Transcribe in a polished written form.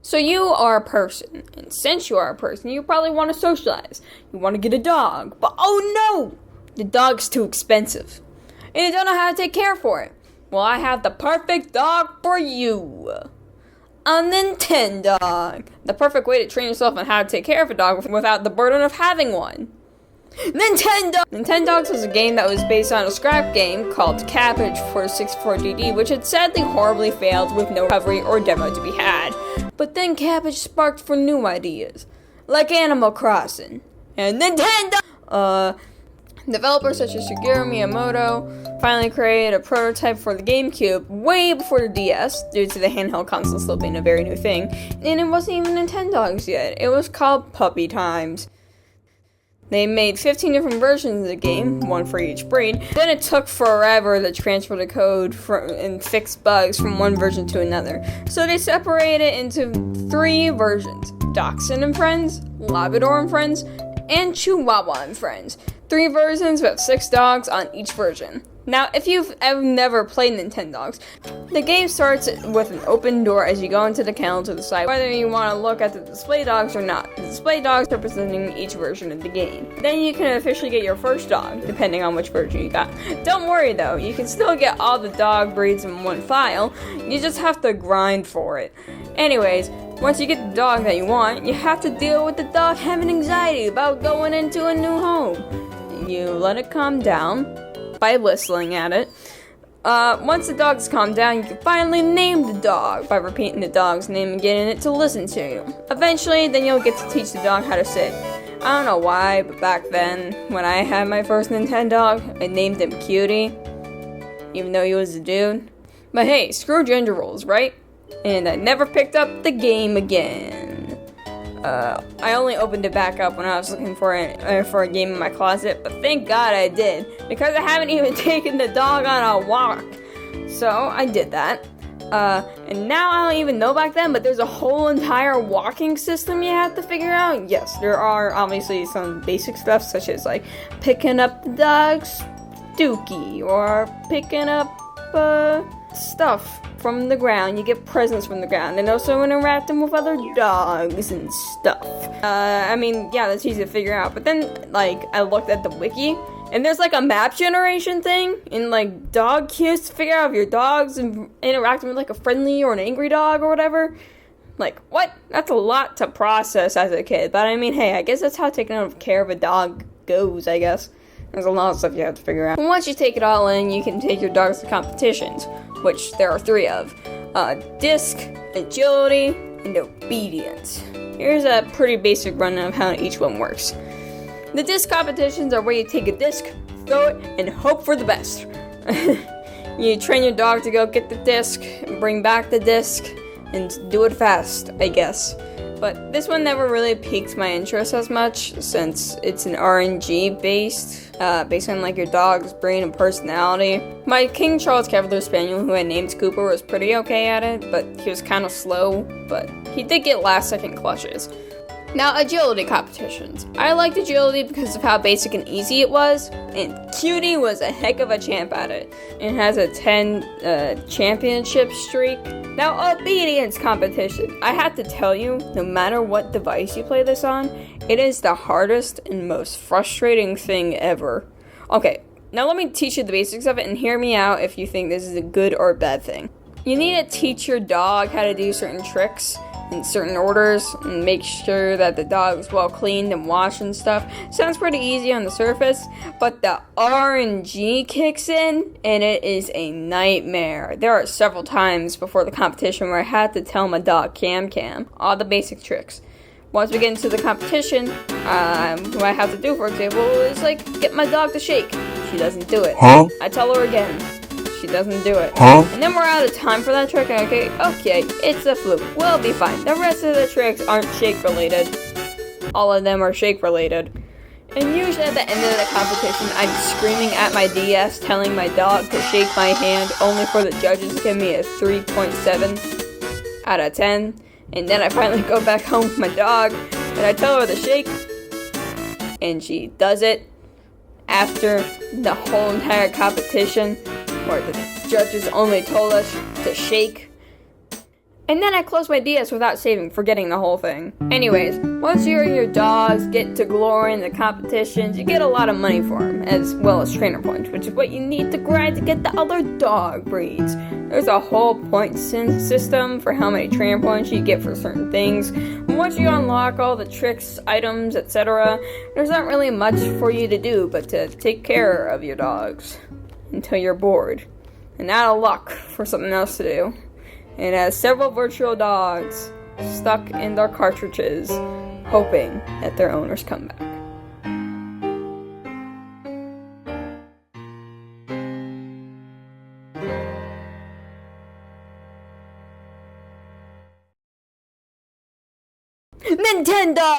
So you are a person, and since you are a person, you probably want to socialize. You want to get a dog, but oh no! The dog's too expensive, and you don't know how to take care for it. Well, I have the perfect dog for you. A Nintendog. The perfect way to train yourself on how to take care of a dog without the burden of having one. Nintendogs was a game that was based on a scrap game called Cabbage for 64DD, which had sadly horribly failed with no recovery or demo to be had. But then Cabbage sparked for new ideas, like Animal Crossing and Nintendo. Developers such as Shigeru Miyamoto finally created a prototype for the GameCube way before the DS, due to the handheld console still being a very new thing, and it wasn't even Nintendogs yet. It was called Puppy Times. They made 15 different versions of the game, one for each breed. Then it took forever to transfer the code and fix bugs from one version to another. So they separated it into 3 versions: Dachshund and Friends, Labrador and Friends, and Chihuahua and Friends. 3 versions with 6 dogs on each version. Now, if you've never played Nintendogs, the game starts with an open door as you go into the kennel to decide whether you want to look at the display dogs or not. The display dogs representing each version of the game. Then you can officially get your first dog, depending on which version you got. Don't worry though, you can still get all the dog breeds in one file, you just have to grind for it. Anyways, once you get the dog that you want, you have to deal with the dog having anxiety about going into a new home. You let it calm down by whistling at it. Once the dog's calmed down, you can finally name the dog by repeating the dog's name and getting it to listen to you. Eventually, then you'll get to teach the dog how to sit. I don't know why, but back then, when I had my first Nintendog, I named him Cutie, even though he was a dude. But hey, screw gender roles, right? And I never picked up the game again. I only opened it back up when I was looking for a game in my closet, but thank God I did, because I haven't even taken the dog on a walk. So I did that. And now I don't even know back then, but there's a whole entire walking system you have to figure out. Yes, there are obviously some basic stuff, such as like picking up the dog's dookie, or picking up stuff from the ground. You get presents from the ground, and also interacting with other dogs and stuff. Yeah, that's easy to figure out. But then, like, I looked at the wiki, and there's like a map generation thing, and like dog cues to figure out if your dog's interacting with like a friendly or an angry dog or whatever. Like, what? That's a lot to process as a kid. But I mean, hey, I guess that's how taking care of a dog goes, I guess. There's a lot of stuff you have to figure out. And once you take it all in, you can take your dogs to competitions, which there are 3 of. Disc, Agility, and Obedience. Here's a pretty basic rundown of how each one works. The disc competitions are where you take a disc, throw it, and hope for the best. You train your dog to go get the disc, and bring back the disc, and do it fast, I guess. But this one never really piqued my interest as much, since it's an RNG based on like your dog's brain and personality. My King Charles Cavalier Spaniel, who I named Cooper, was pretty okay at it, but he was kind of slow, but he did get last second clutches. Now, agility competitions. I liked agility because of how basic and easy it was, and Cutie was a heck of a champ at it. It has a 10 championship streak. Now, obedience competition. I have to tell you, no matter what device you play this on, it is the hardest and most frustrating thing ever. Okay, now let me teach you the basics of it, and hear me out if you think this is a good or a bad thing. You need to teach your dog how to do certain tricks in certain orders, and make sure that the dog is well cleaned and washed and stuff. Sounds pretty easy on the surface, but the RNG kicks in, and it is a nightmare. There are several times before the competition where I had to tell my dog Cam all the basic tricks. Once we get into the competition, what I have to do, for example, is like get my dog to shake. She doesn't do it. I tell her again. She doesn't do it. And then we're out of time for that trick. Okay, it's a fluke. We'll be fine. The rest of the tricks aren't shake related. All of them are shake related. And usually at the end of the competition, I'm screaming at my DS, telling my dog to shake my hand, only for the judges to give me a 3.7 out of 10. And then I finally go back home with my dog, and I tell her to shake, and she does it after the whole entire competition, where the judges only told us to shake. And then I closed my DS without saving, forgetting the whole thing. Anyways, once you and your dogs get to glory in the competitions, you get a lot of money for them, as well as trainer points, which is what you need to grind to get the other dog breeds. There's a whole point system for how many trainer points you get for certain things. Once you unlock all the tricks, items, etc., there's not really much for you to do but to take care of your dogs until you're bored and out of luck for something else to do. It has several virtual dogs stuck in their cartridges, hoping that their owners come back. Nintendo!